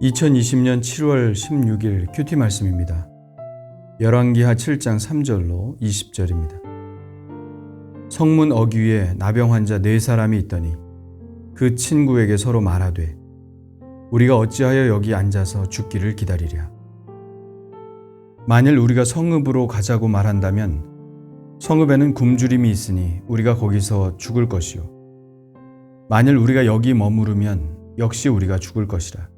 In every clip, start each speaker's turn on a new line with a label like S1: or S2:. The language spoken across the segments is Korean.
S1: 2020년 7월 16일 큐티 말씀입니다. 열왕기하 7장 3절로 20절입니다. 성문 어귀에 나병 환자 4사람이 있더니 그 친구에게 서로 말하되 우리가 어찌하여 여기 앉아서 죽기를 기다리랴. 만일 우리가 성읍으로 가자고 말한다면 성읍에는 굶주림이 있으니 우리가 거기서 죽을 것이요. 만일 우리가 여기 머무르면 역시 우리가 죽을 것이라.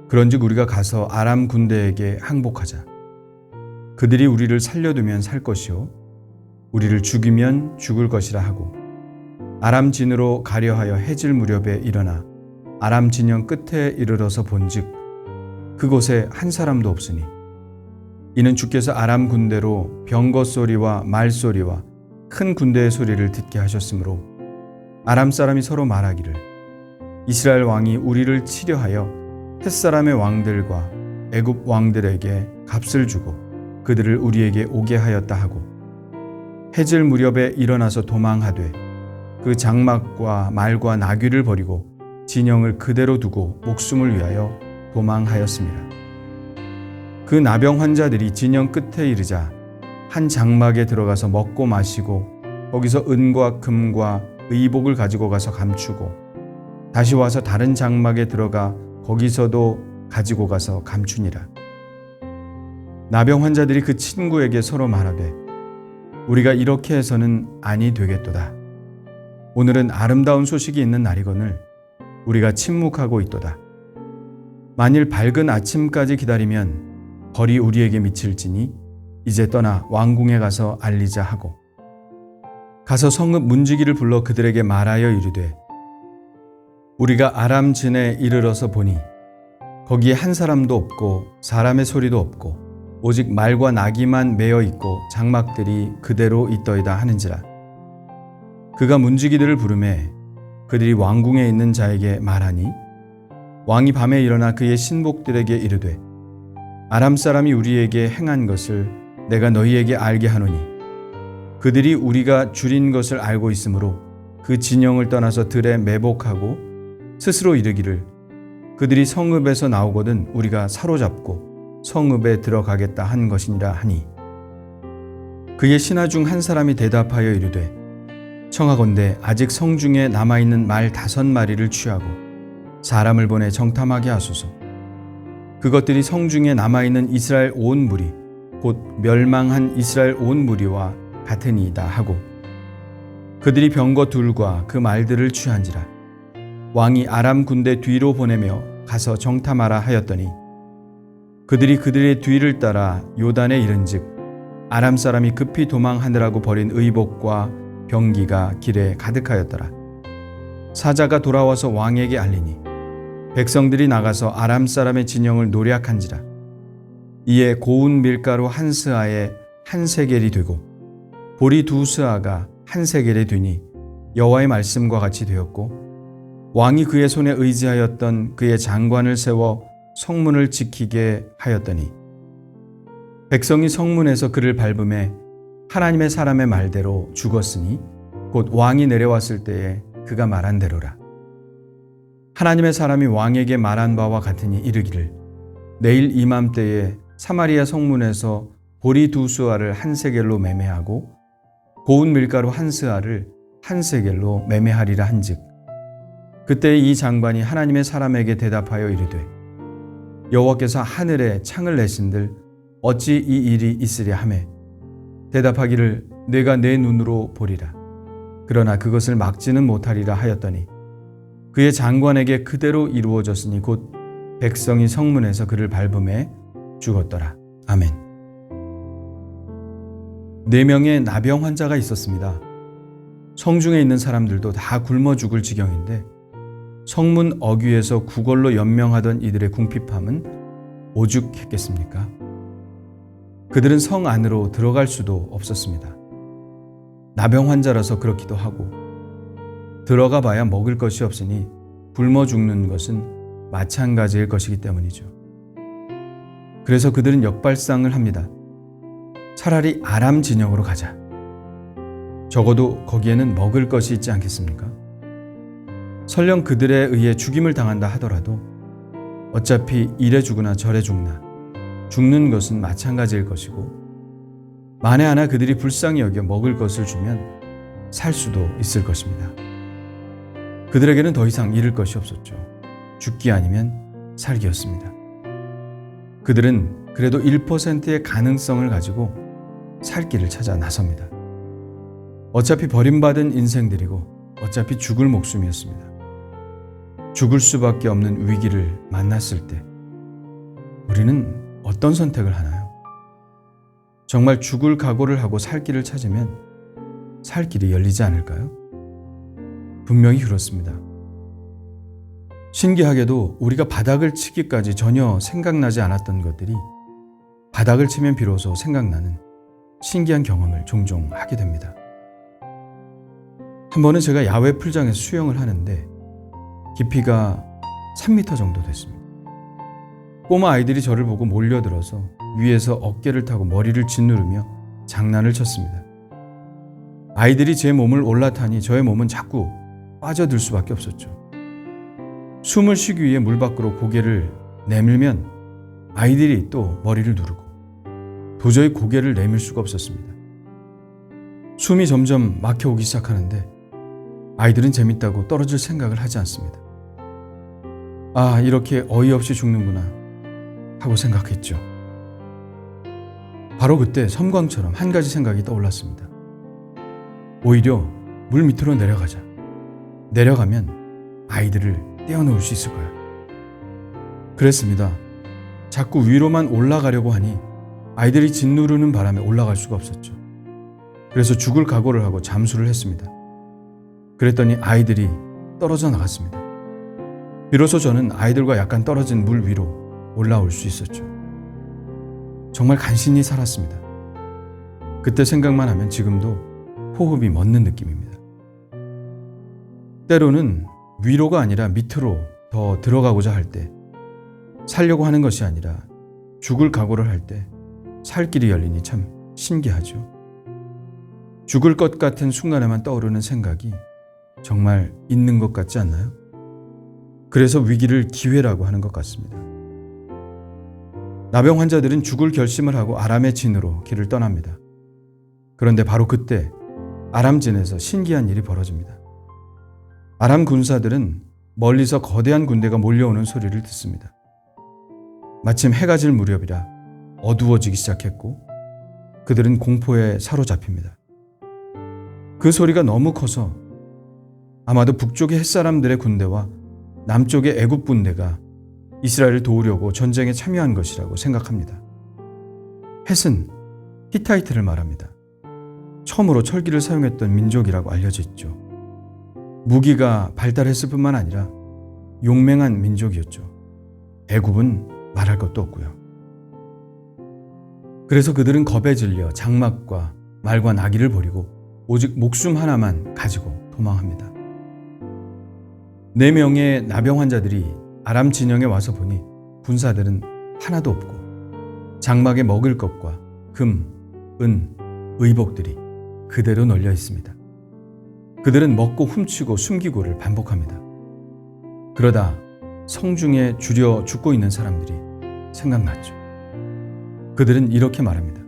S1: 그런즉 우리가 가서 아람 군대에게 항복하자. 그들이 우리를 살려두면 살 것이요 우리를 죽이면 죽을 것이라 하고 아람 진으로 가려하여 해질 무렵에 일어나 아람 진영 끝에 이르러서 본즉 그곳에 한 사람도 없으니 이는 주께서 아람 군대로 병거 소리와 말 소리와 큰 군대의 소리를 듣게 하셨으므로 아람 사람이 서로 말하기를 이스라엘 왕이 우리를 치려하여 햇사람의 왕들과 애굽 왕들에게 값을 주고 그들을 우리에게 오게 하였다 하고 해질 무렵에 일어나서 도망하되 그 장막과 말과 나귀를 버리고 진영을 그대로 두고 목숨을 위하여 도망하였습니다. 그 나병 환자들이 진영 끝에 이르자 한 장막에 들어가서 먹고 마시고 거기서 은과 금과 의복을 가지고 가서 감추고 다시 와서 다른 장막에 들어가 거기서도 가지고 가서 감추니라. 나병 환자들이 그 친구에게 서로 말하되 우리가 이렇게 해서는 아니 되겠도다. 오늘은 아름다운 소식이 있는 날이거늘 우리가 침묵하고 있도다. 만일 밝은 아침까지 기다리면 벌이 우리에게 미칠지니 이제 떠나 왕궁에 가서 알리자 하고 가서 성읍 문지기를 불러 그들에게 말하여 이르되 우리가 아람 진에 이르러서 보니 거기에 한 사람도 없고 사람의 소리도 없고 오직 말과 나귀만 매어 있고 장막들이 그대로 있더이다 하는지라. 그가 문지기들을 부르매 그들이 왕궁에 있는 자에게 말하니 왕이 밤에 일어나 그의 신복들에게 이르되 아람 사람이 우리에게 행한 것을 내가 너희에게 알게 하노니 그들이 우리가 줄인 것을 알고 있으므로 그 진영을 떠나서 들에 매복하고 스스로 이르기를 그들이 성읍에서 나오거든 우리가 사로잡고 성읍에 들어가겠다 한 것이니라 하니 그의 신하 중 한 사람이 대답하여 이르되 청하건대 아직 성중에 남아있는 말 5마리를 취하고 사람을 보내 정탐하게 하소서. 그것들이 성중에 남아있는 이스라엘 온 무리 곧 멸망한 이스라엘 온 무리와 같으니이다 하고 그들이 병거 둘과 그 말들을 취한지라. 왕이 아람 군대 뒤로 보내며 가서 정탐하라 하였더니 그들이 그들의 뒤를 따라 요단에 이른즉 아람 사람이 급히 도망하느라고 버린 의복과 병기가 길에 가득하였더라. 사자가 돌아와서 왕에게 알리니 백성들이 나가서 아람 사람의 진영을 노략한지라. 이에 고운 밀가루 한 스아에 한 세겔이 되고 보리 2스아가 한 세겔에 되니 여호와의 말씀과 같이 되었고 왕이 그의 손에 의지하였던 그의 장관을 세워 성문을 지키게 하였더니 백성이 성문에서 그를 밟음에 하나님의 사람의 말대로 죽었으니 곧 왕이 내려왔을 때에 그가 말한 대로라. 하나님의 사람이 왕에게 말한 바와 같으니 이르기를 내일 이맘때에 사마리아 성문에서 보리 2스아를 한 세겔로 매매하고 고운 밀가루 한 스아를 한 세겔로 매매하리라 한즉 그때 이 장관이 하나님의 사람에게 대답하여 이르되 여호와께서 하늘에 창을 내신들 어찌 이 일이 있으랴 하매 대답하기를 내가 내 눈으로 보리라. 그러나 그것을 막지는 못하리라 하였더니 그의 장관에게 그대로 이루어졌으니 곧 백성이 성문에서 그를 밟음에 죽었더라. 아멘. 4명의 나병 환자가 있었습니다. 성중에 있는 사람들도 다 굶어 죽을 지경인데 성문 어귀에서 구걸로 연명하던 이들의 궁핍함은 오죽했겠습니까? 그들은 성 안으로 들어갈 수도 없었습니다. 나병 환자라서 그렇기도 하고 들어가 봐야 먹을 것이 없으니 굶어 죽는 것은 마찬가지일 것이기 때문이죠. 그래서 그들은 역발상을 합니다. 차라리 아람 진영으로 가자. 적어도 거기에는 먹을 것이 있지 않겠습니까? 설령 그들에 의해 죽임을 당한다 하더라도 어차피 이래 죽으나 저래 죽나 죽는 것은 마찬가지일 것이고 만에 하나 그들이 불쌍히 여겨 먹을 것을 주면 살 수도 있을 것입니다. 그들에게는 더 이상 잃을 것이 없었죠. 죽기 아니면 살기였습니다. 그들은 그래도 1%의 가능성을 가지고 살 길을 찾아 나섭니다. 어차피 버림받은 인생들이고 어차피 죽을 목숨이었습니다. 죽을 수밖에 없는 위기를 만났을 때 우리는 어떤 선택을 하나요? 정말 죽을 각오를 하고 살 길을 찾으면 살 길이 열리지 않을까요? 분명히 그렇습니다. 신기하게도 우리가 바닥을 치기까지 전혀 생각나지 않았던 것들이 바닥을 치면 비로소 생각나는 신기한 경험을 종종 하게 됩니다. 한 번은 제가 야외 풀장에서 수영을 하는데 깊이가 3m 정도 됐습니다. 꼬마 아이들이 저를 보고 몰려들어서 위에서 어깨를 타고 머리를 짓누르며 장난을 쳤습니다. 아이들이 제 몸을 올라타니 저의 몸은 자꾸 빠져들 수밖에 없었죠. 숨을 쉬기 위해 물 밖으로 고개를 내밀면 아이들이 또 머리를 누르고 도저히 고개를 내밀 수가 없었습니다. 숨이 점점 막혀오기 시작하는데 아이들은 재밌다고 떨어질 생각을 하지 않습니다. 아, 이렇게 어이없이 죽는구나 하고 생각했죠. 바로 그때 섬광처럼 한 가지 생각이 떠올랐습니다. 오히려 물 밑으로 내려가자. 내려가면 아이들을 떼어놓을 수 있을 거야. 그랬습니다. 자꾸 위로만 올라가려고 하니 아이들이 짓누르는 바람에 올라갈 수가 없었죠. 그래서 죽을 각오를 하고 잠수를 했습니다. 그랬더니 아이들이 떨어져 나갔습니다. 비로소 저는 아이들과 약간 떨어진 물 위로 올라올 수 있었죠. 정말 간신히 살았습니다. 그때 생각만 하면 지금도 호흡이 멎는 느낌입니다. 때로는 위로가 아니라 밑으로 더 들어가고자 할 때, 살려고 하는 것이 아니라 죽을 각오를 할 때 살 길이 열리니 참 신기하죠. 죽을 것 같은 순간에만 떠오르는 생각이 정말 있는 것 같지 않나요? 그래서 위기를 기회라고 하는 것 같습니다. 나병 환자들은 죽을 결심을 하고 아람의 진으로 길을 떠납니다. 그런데 바로 그때 아람진에서 신기한 일이 벌어집니다. 아람 군사들은 멀리서 거대한 군대가 몰려오는 소리를 듣습니다. 마침 해가 질 무렵이라 어두워지기 시작했고 그들은 공포에 사로잡힙니다. 그 소리가 너무 커서 아마도 북쪽의 햇사람들의 군대와 남쪽의 애굽 군대가 이스라엘을 도우려고 전쟁에 참여한 것이라고 생각합니다. 햇은 히타이트를 말합니다. 처음으로 철기를 사용했던 민족이라고 알려져 있죠. 무기가 발달했을 뿐만 아니라 용맹한 민족이었죠. 애굽은 말할 것도 없고요. 그래서 그들은 겁에 질려 장막과 말과 나귀를 버리고 오직 목숨 하나만 가지고 도망합니다. 4명의 나병 환자들이 아람 진영에 와서 보니 군사들은 하나도 없고 장막에 먹을 것과 금, 은, 의복들이 그대로 널려 있습니다. 그들은 먹고 훔치고 숨기고를 반복합니다. 그러다 성중에 줄여 죽고 있는 사람들이 생각났죠. 그들은 이렇게 말합니다.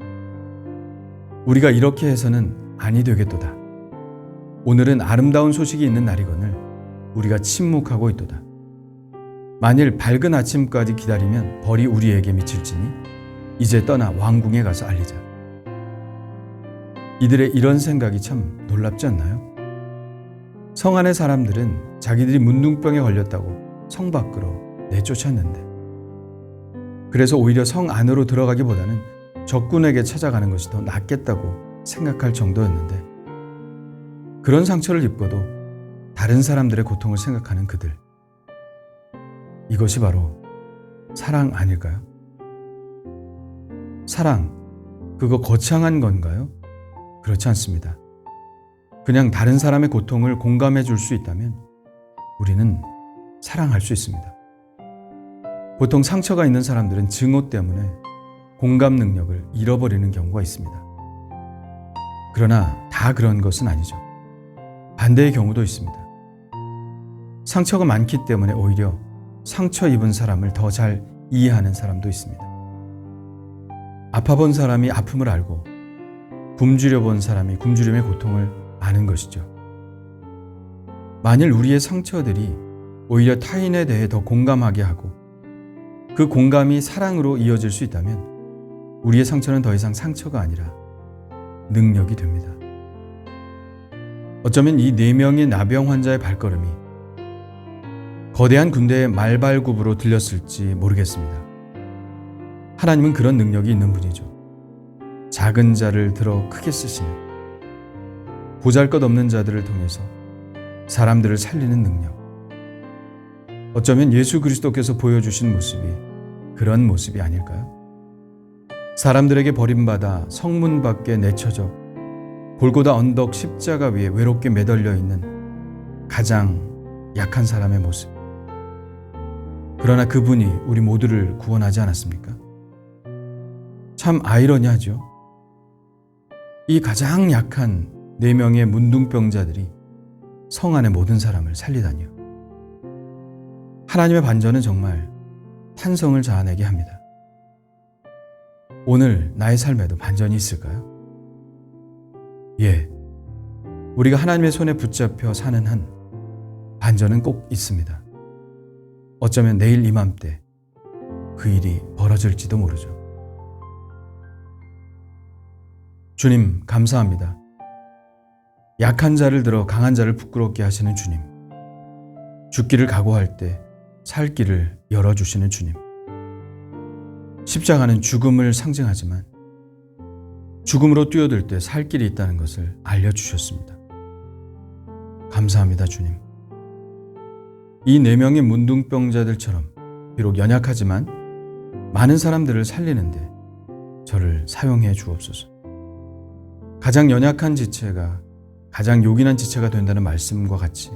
S1: 우리가 이렇게 해서는 아니 되겠도다. 오늘은 아름다운 소식이 있는 날이거늘 우리가 침묵하고 있도다. 만일 밝은 아침까지 기다리면 벌이 우리에게 미칠지니 이제 떠나 왕궁에 가서 알리자. 이들의 이런 생각이 참 놀랍지 않나요? 성 안의 사람들은 자기들이 문둥병에 걸렸다고 성 밖으로 내쫓았는데 그래서 오히려 성 안으로 들어가기보다는 적군에게 찾아가는 것이 더 낫겠다고 생각할 정도였는데 그런 상처를 입고도 다른 사람들의 고통을 생각하는 그들. 이것이 바로 사랑 아닐까요? 사랑, 그거 거창한 건가요? 그렇지 않습니다. 그냥 다른 사람의 고통을 공감해 줄 수 있다면 우리는 사랑할 수 있습니다. 보통 상처가 있는 사람들은 증오 때문에 공감 능력을 잃어버리는 경우가 있습니다. 그러나 다 그런 것은 아니죠. 반대의 경우도 있습니다. 상처가 많기 때문에 오히려 상처 입은 사람을 더 잘 이해하는 사람도 있습니다. 아파본 사람이 아픔을 알고 굶주려 본 사람이 굶주림의 고통을 아는 것이죠. 만일 우리의 상처들이 오히려 타인에 대해 더 공감하게 하고 그 공감이 사랑으로 이어질 수 있다면 우리의 상처는 더 이상 상처가 아니라 능력이 됩니다. 어쩌면 이 4명의 나병 환자의 발걸음이 거대한 군대의 말발굽으로 들렸을지 모르겠습니다. 하나님은 그런 능력이 있는 분이죠. 작은 자를 들어 크게 쓰시는, 보잘것없는 자들을 통해서 사람들을 살리는 능력. 어쩌면 예수 그리스도께서 보여주신 모습이 그런 모습이 아닐까요? 사람들에게 버림받아 성문 밖에 내쳐져 골고다 언덕 십자가 위에 외롭게 매달려 있는 가장 약한 사람의 모습. 그러나 그분이 우리 모두를 구원하지 않았습니까? 참 아이러니하죠. 이 가장 약한 4명의 문둥병자들이 성 안의 모든 사람을 살리다니요. 하나님의 반전은 정말 탄성을 자아내게 합니다. 오늘 나의 삶에도 반전이 있을까요? 예, 우리가 하나님의 손에 붙잡혀 사는 한 반전은 꼭 있습니다. 어쩌면 내일 이맘때 그 일이 벌어질지도 모르죠. 주님, 감사합니다. 약한 자를 들어 강한 자를 부끄럽게 하시는 주님. 죽기를 각오할 때 살 길을 열어주시는 주님. 십자가는 죽음을 상징하지만 죽음으로 뛰어들 때 살 길이 있다는 것을 알려주셨습니다. 감사합니다, 주님. 이 4명의 문둥병자들처럼 비록 연약하지만 많은 사람들을 살리는데 저를 사용해 주옵소서. 가장 연약한 지체가 가장 요긴한 지체가 된다는 말씀과 같이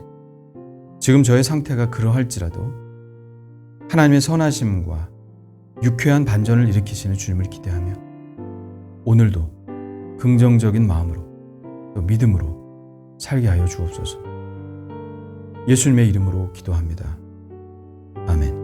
S1: 지금 저의 상태가 그러할지라도 하나님의 선하심과 유쾌한 반전을 일으키시는 주님을 기대하며 오늘도 긍정적인 마음으로 또 믿음으로 살게 하여 주옵소서. 예수님의 이름으로 기도합니다. 아멘.